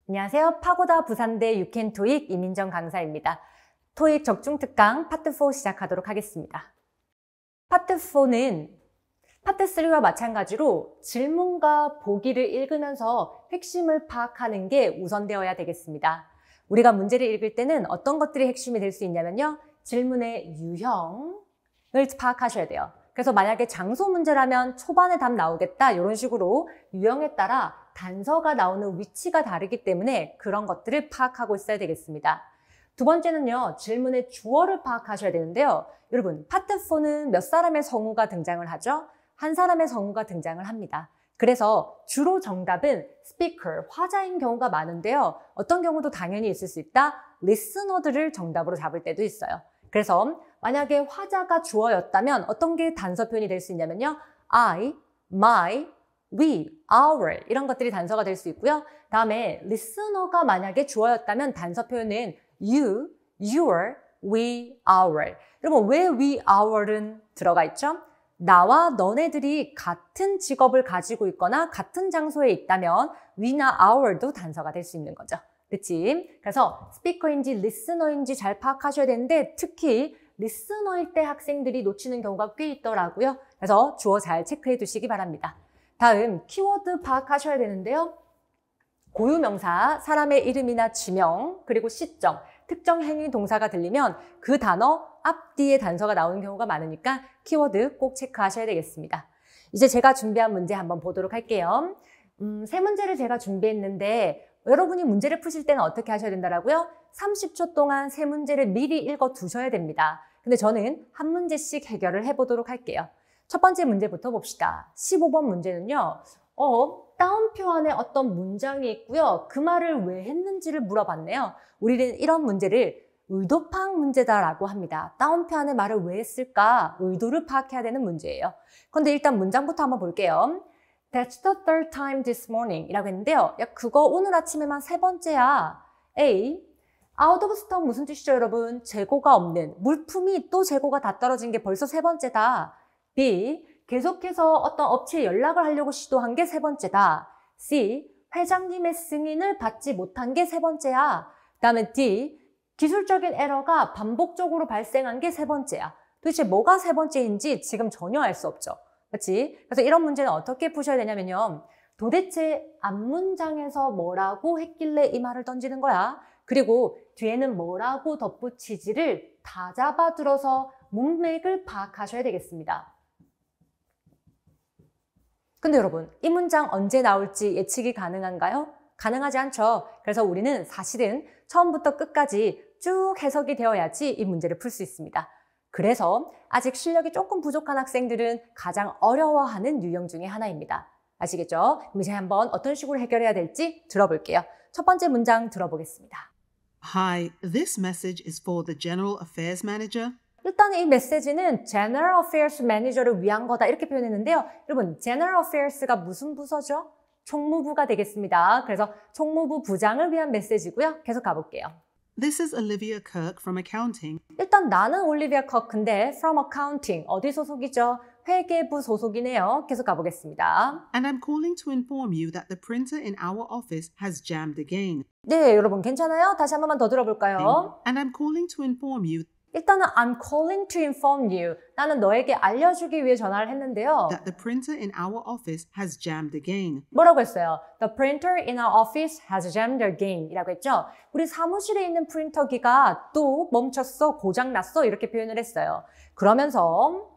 안녕하세요. 파고다 부산대 유캔 토익 이민정 강사입니다. 토익 적중 특강 파트 4 시작하도록 하겠습니다. 파트 4는 파트 3와 마찬가지로 질문과 보기를 읽으면서 핵심을 파악하는 게 우선되어야 되겠습니다. 우리가 문제를 읽을 때는 어떤 것들이 핵심이 될 수 있냐면요. 질문의 유형을 파악하셔야 돼요. 그래서 만약에 장소 문제라면 초반에 답 나오겠다 이런 식으로 유형에 따라 단서가 나오는 위치가 다르기 때문에 그런 것들을 파악하고 있어야 되겠습니다. 두 번째는요. 질문의 주어를 파악하셔야 되는데요. 여러분 파트 4는 몇 사람의 성우가 등장을 하죠? 한 사람의 성우가 등장을 합니다. 그래서 주로 정답은 스피커, 화자인 경우가 많은데요. 어떤 경우도 당연히 있을 수 있다. 리스너들을 정답으로 잡을 때도 있어요. 그래서 만약에 화자가 주어였다면 어떤 게 단서 표현이 될 수 있냐면요. I, my, we, our 이런 것들이 단서가 될 수 있고요. 다음에 listener가 만약에 주어였다면 단서 표현은 you, your, we, our. 여러분 왜 we, our은 들어가 있죠? 나와 너네들이 같은 직업을 가지고 있거나 같은 장소에 있다면 we나 our도 단서가 될 수 있는 거죠. 그치? 그래서 스피커인지 리스너인지 잘 파악하셔야 되는데 특히 리스너일 때 학생들이 놓치는 경우가 꽤 있더라고요. 그래서 주어 잘 체크해 두시기 바랍니다. 다음 키워드 파악하셔야 되는데요. 고유명사, 사람의 이름이나 지명, 그리고 시점, 특정 행위 동사가 들리면 그 단어 앞뒤에 단서가 나오는 경우가 많으니까 키워드 꼭 체크하셔야 되겠습니다. 이제 제가 준비한 문제 한번 보도록 할게요. 세 문제를 제가 준비했는데 여러분이 문제를 푸실 때는 어떻게 하셔야 된다고요? 30초 동안 세 문제를 미리 읽어 두셔야 됩니다. 근데 저는 한 문제씩 해결을 해보도록 할게요. 첫 번째 문제부터 봅시다. 15번 문제는요. 따옴표 안에 어떤 문장이 있고요. 그 말을 왜 했는지를 물어봤네요. 우리는 이런 문제를 의도 파악 문제다라고 합니다. 따옴표 안에 말을 왜 했을까? 의도를 파악해야 되는 문제예요. 그런데 일단 문장부터 한번 볼게요. That's the third time this morning 이라고 했는데요. 야, 그거 오늘 아침에만 세 번째야. A. Out of stock 무슨 뜻이죠, 여러분? 재고가 없는. 물품이 또 재고가 다 떨어진 게 벌써 세 번째다. B. 계속해서 어떤 업체에 연락을 하려고 시도한 게 세 번째다. C. 회장님의 승인을 받지 못한 게 세 번째야. 그다음에 D. 기술적인 에러가 반복적으로 발생한 게 세 번째야. 도대체 뭐가 세 번째인지 지금 전혀 알 수 없죠. 그렇지? 그래서 이런 문제는 어떻게 푸셔야 되냐면요. 도대체 앞문장에서 뭐라고 했길래 이 말을 던지는 거야? 그리고 뒤에는 뭐라고 덧붙이지를 다 잡아들어서 문맥을 파악하셔야 되겠습니다. 근데 여러분, 이 문장 언제 나올지 예측이 가능한가요? 가능하지 않죠. 그래서 우리는 사실은 처음부터 끝까지 쭉 해석이 되어야지 이 문제를 풀 수 있습니다. 그래서 아직 실력이 조금 부족한 학생들은 가장 어려워하는 유형 중에 하나입니다. 아시겠죠? 그럼 이제 한번 어떤 식으로 해결해야 될지 들어볼게요. 첫 번째 문장 들어보겠습니다. Hi, this message is for the General Affairs Manager. 일단 이 메시지는 General Affairs Manager를 위한 거다 이렇게 표현했는데요. 여러분, General Affairs가 무슨 부서죠? 총무부가 되겠습니다. 그래서 총무부 부장을 위한 메시지고요. 계속 가볼게요. This is Olivia Kirk from accounting. 일단 나는 올리비아 커크인데 from accounting 어디 소속이죠? 회계부 소속이네요. 계속 가보겠습니다. And I'm calling to inform you that the printer in our office has jammed again. 네, 여러분 괜찮아요? 다시 한 번만 더 들어볼까요? And I'm calling to inform you 일단은 I'm calling to inform you. 나는 너에게 알려주기 위해 전화를 했는데요. that the printer in our office has jammed again. 뭐라고 했어요? The printer in our office has jammed again 이라고 했죠. 우리 사무실에 있는 프린터기가 또 멈췄어, 고장났어 이렇게 표현을 했어요. 그러면서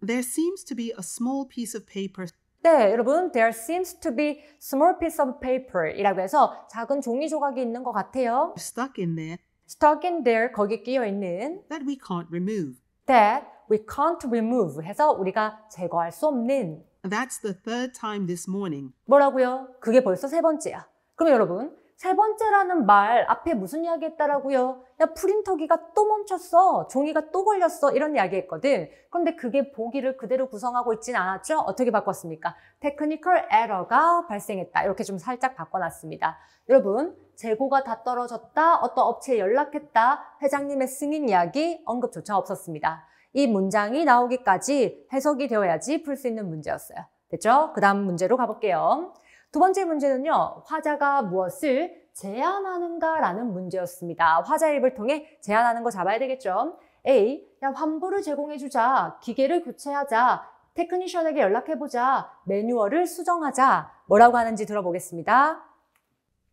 There seems to be a small piece of paper. 네, 여러분, there seems to be small piece of paper 이라고 해서 작은 종이 조각이 있는 것 같아요. Stuck in there stuck in there, 거기에 끼어 있는 that we can't remove. that we can't remove 해서 우리가 제거할 수 없는 That's the third time this morning. 뭐라고요? 그게 벌써 세 번째야. 그럼 여러분, 세 번째라는 말 앞에 무슨 이야기 했다라고요? 야, 프린터기가 또 멈췄어. 종이가 또 걸렸어. 이런 이야기 했거든. 그런데 그게 보기를 그대로 구성하고 있진 않았죠? 어떻게 바꿨습니까? 테크니컬 에러가 발생했다. 이렇게 좀 살짝 바꿔놨습니다. 여러분, 재고가 다 떨어졌다. 어떤 업체에 연락했다. 회장님의 승인 이야기 언급조차 없었습니다. 이 문장이 나오기까지 해석이 되어야지 풀 수 있는 문제였어요. 됐죠? 그 다음 문제로 가볼게요. 두 번째 문제는요. 화자가 무엇을 제안하는가라는 문제였습니다. 화자 입을 통해 제안하는 거 잡아야 되겠죠. A. 야, 환불을 제공해주자. 기계를 교체하자. 테크니션에게 연락해보자. 매뉴얼을 수정하자. 뭐라고 하는지 들어보겠습니다.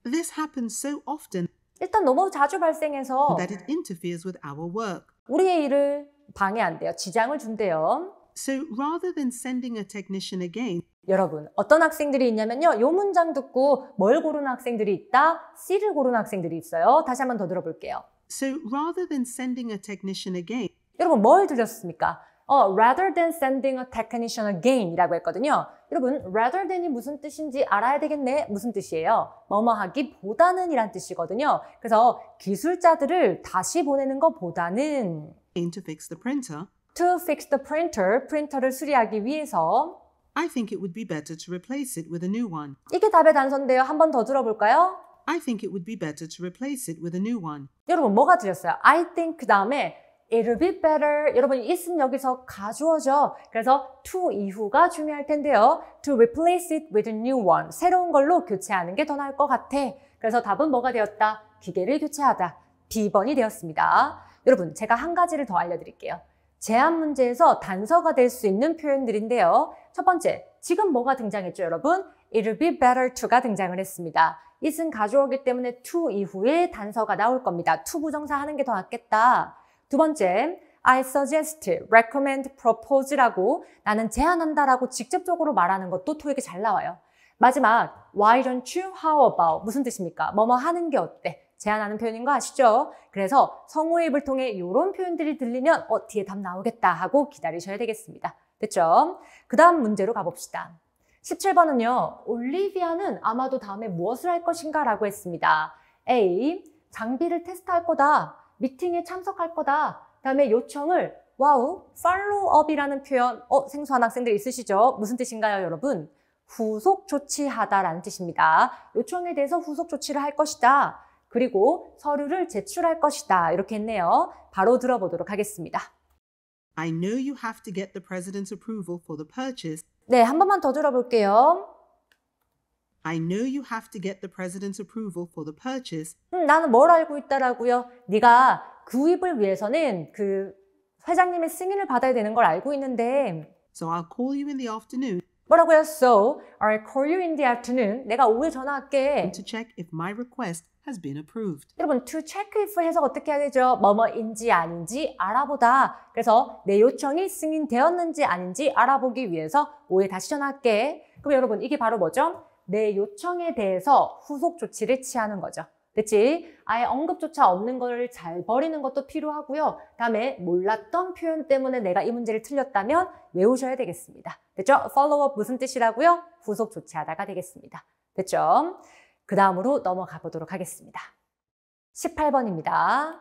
This happens so often 일단 너무 자주 발생해서 that it interferes with our work. 우리의 일을 방해한대요. 지장을 준대요. So rather than sending a technician again, 여러분, 어떤 학생들이 있냐면요. 요 문장 듣고 뭘 고르는 학생들이 있다? C를 고르는 학생들이 있어요. 다시 한번 더 들어볼게요. so rather than sending a technician again, 여러분, 뭘 들렸습니까? rather than sending a technician again 이라고 했거든요. 여러분, rather than이 무슨 뜻인지 알아야 되겠네. 무슨 뜻이에요? 뭐뭐 하기 보다는 이란 뜻이거든요. 그래서 기술자들을 다시 보내는 것보다는 to fix the printer, to fix the printer, 프린터를 수리하기 위해서 I think it would be better to replace it with a new one. 이게 답의 단서인데요. 한 번 더 들어볼까요? I think it would be better to replace it with a new one. 여러분, 뭐가 들렸어요? I think 그 다음에 it'll be better. 여러분, it은 여기서 가주어죠. 그래서 to 이후가 중요할 텐데요. to replace it with a new one. 새로운 걸로 교체하는 게 더 나을 것 같아. 그래서 답은 뭐가 되었다? 기계를 교체하다. B번이 되었습니다. 여러분, 제가 한 가지를 더 알려드릴게요. 제안 문제에서 단서가 될 수 있는 표현들인데요. 첫 번째, 지금 뭐가 등장했죠, 여러분? It'll be better to가 등장을 했습니다. it은 가주어기 때문에 to 이후에 단서가 나올 겁니다. to 부정사 하는 게 더 낫겠다. 두 번째, I suggest, recommend, propose라고 나는 제안한다라고 직접적으로 말하는 것도 토익에 잘 나와요. 마지막, why don't you, how about 무슨 뜻입니까? 뭐뭐 하는 게 어때? 제안하는 표현인 거 아시죠? 그래서 성우의 입을 통해 이런 표현들이 들리면 뒤에 답 나오겠다 하고 기다리셔야 되겠습니다. 됐죠? 그 다음 문제로 가봅시다. 17번은요. 올리비아는 아마도 다음에 무엇을 할 것인가 라고 했습니다. A. 장비를 테스트할 거다. 미팅에 참석할 거다. 다음에 요청을 와우, 팔로우업이라는 표현 생소한 학생들 있으시죠? 무슨 뜻인가요, 여러분? 후속 조치하다라는 뜻입니다. 요청에 대해서 후속 조치를 할 것이다. 그리고 서류를 제출할 것이다. 이렇게 했네요. 바로 들어보도록 하겠습니다. I know you have to get the president's approval for the purchase. 네, 한 번만 더 들어볼게요. I know you have to get the president's approval for the purchase. 나는 뭘 알고 있다라고요? 네가 구입을 위해서는 그 회장님의 승인을 받아야 되는 걸 알고 있는데 So I'll call you in the afternoon 뭐라고요? So, I'll call you in the afternoon. 내가 오후에 전화할게. to check if my request has been approved. 여러분, to check if 해석 어떻게 해야 되죠? 뭐뭐인지 아닌지 알아보다. 그래서 내 요청이 승인되었는지 아닌지 알아보기 위해서 오후에 다시 전화할게. 그럼 여러분, 이게 바로 뭐죠? 내 요청에 대해서 후속 조치를 취하는 거죠. 그치? 아예 언급조차 없는 걸 잘 버리는 것도 필요하고요. 다음에 몰랐던 표현 때문에 내가 이 문제를 틀렸다면 외우셔야 되겠습니다. 됐죠? follow-up 무슨 뜻이라고요? 후속 조치하다가 되겠습니다. 됐죠? 그 다음으로 넘어가 보도록 하겠습니다. 18번입니다.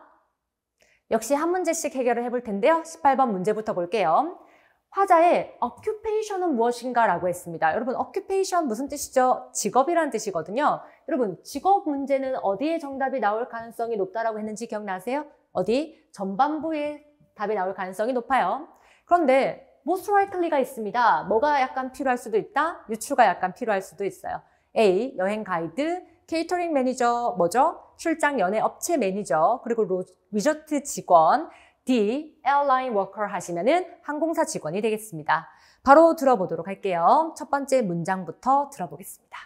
역시 한 문제씩 해결을 해볼 텐데요. 18번 문제부터 볼게요. 화자의 occupation은 무엇인가 라고 했습니다. 여러분, occupation 무슨 뜻이죠? 직업이란 뜻이거든요. 여러분, 직업 문제는 어디에 정답이 나올 가능성이 높다라고 했는지 기억나세요? 어디? 전반부에 답이 나올 가능성이 높아요. 그런데 most likely가 있습니다. 뭐가 약간 필요할 수도 있다? 유추가 약간 필요할 수도 있어요. A. 여행 가이드, 케이터링 매니저, 뭐죠? 출장 연예 업체 매니저, 그리고 리조트 직원, D. 에어라인 워커 하시면은 항공사 직원이 되겠습니다. 바로 들어보도록 할게요. 첫 번째 문장부터 들어보겠습니다.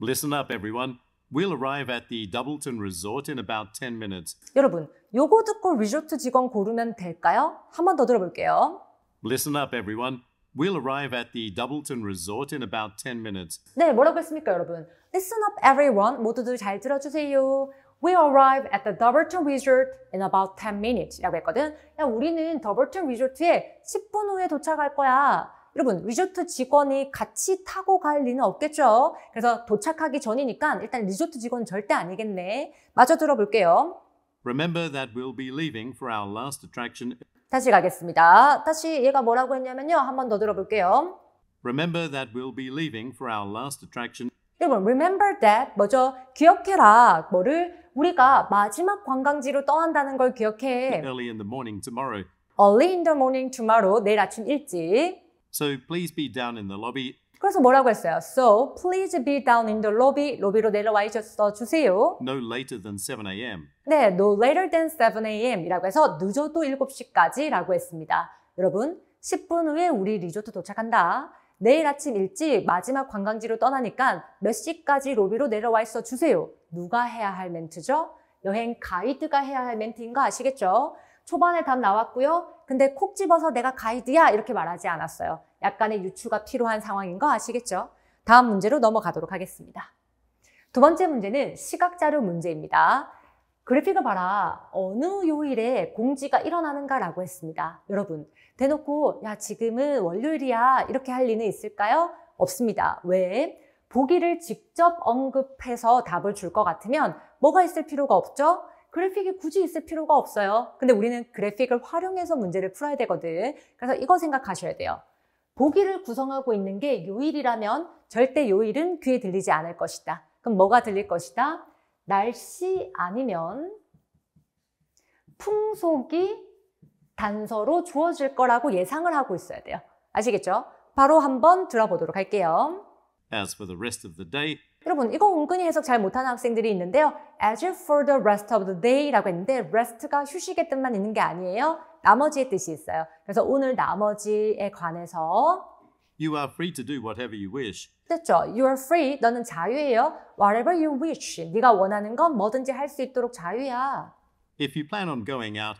Listen up, everyone. We'll arrive at the Doubleton Resort in about 10 minutes. 여러분, 요거 듣고 리조트 직원 고르면 될까요? 한 번 더 들어볼게요. Listen up, everyone. We'll arrive at the Doubleton Resort in about 10 minutes. 네, 뭐라고 했습니까, 여러분? Listen up, everyone. 모두들 잘 들어주세요. We'll arrive at the Doubleton Resort in about 10 minutes 라고 했거든. 야, 우리는 더블턴 리조트에 10분 후에 도착할 거야. 여러분, 리조트 직원이 같이 타고 갈 리는 없겠죠? 그래서 도착하기 전이니까 일단 리조트 직원은 절대 아니겠네. 마저 들어볼게요. Remember that we'll be leaving for our last attraction. 다시 가겠습니다. 다시 얘가 뭐라고 했냐면요. 한 번 더 들어볼게요. Remember that we'll be leaving for our last attraction. 여러분, remember that 뭐죠? 기억해라. 뭐를? 우리가 마지막 관광지로 떠난다는 걸 기억해. Early in the morning tomorrow. Early in the morning tomorrow. 내일 아침 일찍. So please be down in the lobby. 그래서 뭐라고 했어요? So, please be down in the lobby. 로비로 내려와 있어 주세요. No later than 7 a.m. 네, no later than 7 a.m. 이라고 해서 늦어도 7시까지 라고 했습니다. 여러분, 10분 후에 우리 리조트 도착한다. 내일 아침 일찍 마지막 관광지로 떠나니까 몇 시까지 로비로 내려와 있어 주세요. 누가 해야 할 멘트죠? 여행 가이드가 해야 할 멘트인 거 아시겠죠? 초반에 답 나왔고요. 근데 콕 집어서 내가 가이드야 이렇게 말하지 않았어요. 약간의 유추가 필요한 상황인 거 아시겠죠? 다음 문제로 넘어가도록 하겠습니다. 두 번째 문제는 시각자료 문제입니다. 그래픽을 봐라. 어느 요일에 공지가 일어나는가라고 했습니다. 여러분, 대놓고 야 지금은 월요일이야 이렇게 할 리는 있을까요? 없습니다. 왜? 보기를 직접 언급해서 답을 줄 것 같으면 뭐가 있을 필요가 없죠? 그래픽이 굳이 있을 필요가 없어요. 근데 우리는 그래픽을 활용해서 문제를 풀어야 되거든. 그래서 이거 생각하셔야 돼요. 보기를 구성하고 있는 게 요일이라면 절대 요일은 귀에 들리지 않을 것이다. 그럼 뭐가 들릴 것이다? 날씨 아니면 풍속이 단서로 주어질 거라고 예상을 하고 있어야 돼요. 아시겠죠? 바로 한번 들어보도록 할게요. As for the rest of the day, 여러분, 이거 은근히 해석 잘 못하는 학생들이 있는데요. As for the rest of the day 라고 했는데 rest가 휴식의 뜻만 있는 게 아니에요. 나머지의 뜻이 있어요. 그래서 오늘 나머지에 관해서 you are free to do whatever you wish. 됐죠? You are free. 너는 자유예요. Whatever you wish. 네가 원하는 건 뭐든지 할 수 있도록 자유야. If you plan on going out,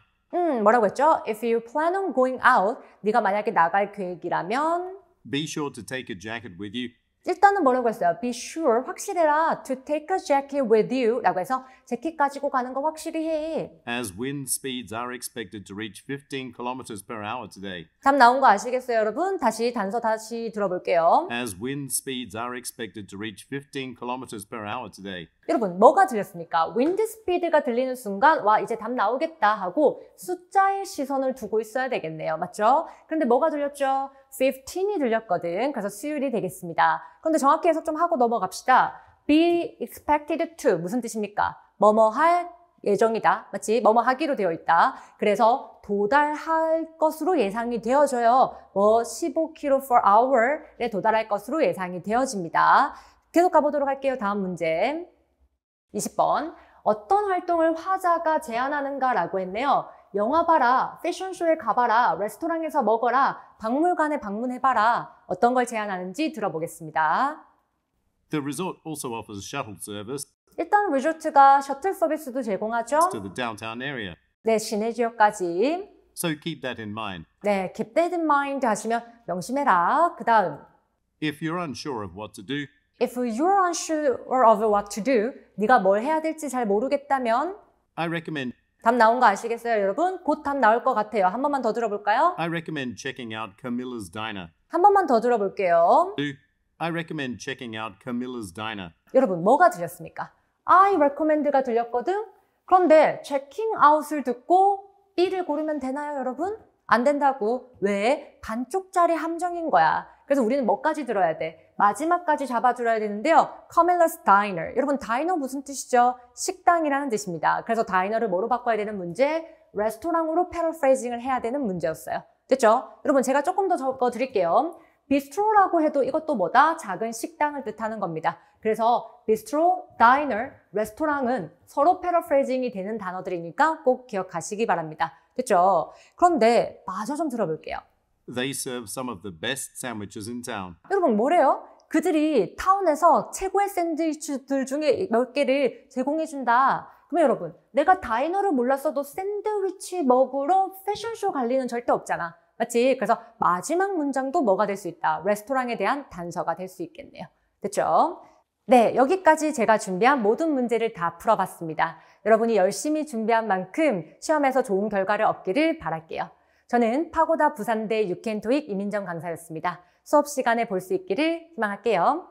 뭐라고 했죠? If you plan on going out. 네가 만약에 나갈 계획이라면 be sure to take a jacket with you. 일단은 뭐라고 했어요? Be sure, 확실해라. To take a jacket with you 라고 해서 재킷 가지고 가는 거 확실히 해. As wind speeds are expected to reach 15 kilometers per hour today. 답 나온 거 아시겠어요, 여러분? 단서 다시 들어볼게요. As wind speeds are expected to reach 15 kilometers per hour today. 여러분, 뭐가 들렸습니까? wind speed가 들리는 순간 와, 이제 답 나오겠다 하고 숫자에 시선을 두고 있어야 되겠네요. 맞죠? 그런데 뭐가 들렸죠? 15이 들렸거든. 그래서 수율이 되겠습니다. 그런데 정확히 해석 좀 하고 넘어갑시다. be expected to 무슨 뜻입니까? 뭐뭐 할 예정이다. 맞지? 뭐뭐 하기로 되어 있다. 그래서 도달할 것으로 예상이 되어져요. 15km per hour에 도달할 것으로 예상이 되어집니다. 계속 가보도록 할게요. 다음 문제. 20번. 어떤 활동을 화자가 제안하는가라고 했네요. 영화 봐라, 패션쇼에 가봐라, 레스토랑에서 먹어라, 박물관에 방문해봐라. 어떤 걸 제안하는지 들어보겠습니다. The resort also offers shuttle service 일단 리조트가 셔틀 서비스도 제공하죠. to the downtown area. 네, 시내 지역까지. So keep that in mind. 네, keep that in mind 하시면 명심해라. 그 다음. If you're unsure of what to do, If you're unsure of what to do, 네가 뭘 해야 될지 잘 모르겠다면 I recommend 답 나온 거 아시겠어요, 여러분? 곧 답 나올 것 같아요. 한 번만 더 들어볼까요? checking out Camilla's Diner. 한 번만 더 들어볼게요. I recommend checking out Camilla's Diner. 여러분, 뭐가 들렸습니까? I recommend가 들렸거든? 그런데 checking out을 듣고 B를 고르면 되나요, 여러분? 안 된다고. 왜? 반쪽짜리 함정인 거야. 그래서 우리는 뭐까지 들어야 돼? 마지막까지 잡아들어야 되는데요. Camilla's Diner. 여러분, 다이너 무슨 뜻이죠? 식당이라는 뜻입니다. 그래서 다이너를 뭐로 바꿔야 되는 문제? 레스토랑으로 패러프레이징을 해야 되는 문제였어요. 됐죠? 여러분, 제가 조금 더 적어드릴게요. 비스트로라고 해도 이것도 뭐다? 작은 식당을 뜻하는 겁니다. 그래서 비스트로, 다이너, 레스토랑은 서로 패러프레이징이 되는 단어들이니까 꼭 기억하시기 바랍니다. 됐죠? 그런데 마저 좀 들어볼게요. They serve some of the best sandwiches in town. 여러분, 뭐래요? 그들이 타운에서 최고의 샌드위치들 중에 몇 개를 제공해준다. 그러면 여러분, 내가 다이너를 몰랐어도 샌드위치 먹으러 패션쇼 갈 리는 절대 없잖아. 맞지? 그래서 마지막 문장도 뭐가 될 수 있다? 레스토랑에 대한 단서가 될 수 있겠네요. 됐죠? 네, 여기까지 제가 준비한 모든 문제를 다 풀어봤습니다. 여러분이 열심히 준비한 만큼 시험에서 좋은 결과를 얻기를 바랄게요. 저는 파고다 부산대 유캔토익 이민정 강사였습니다. 수업 시간에 볼 수 있기를 희망할게요.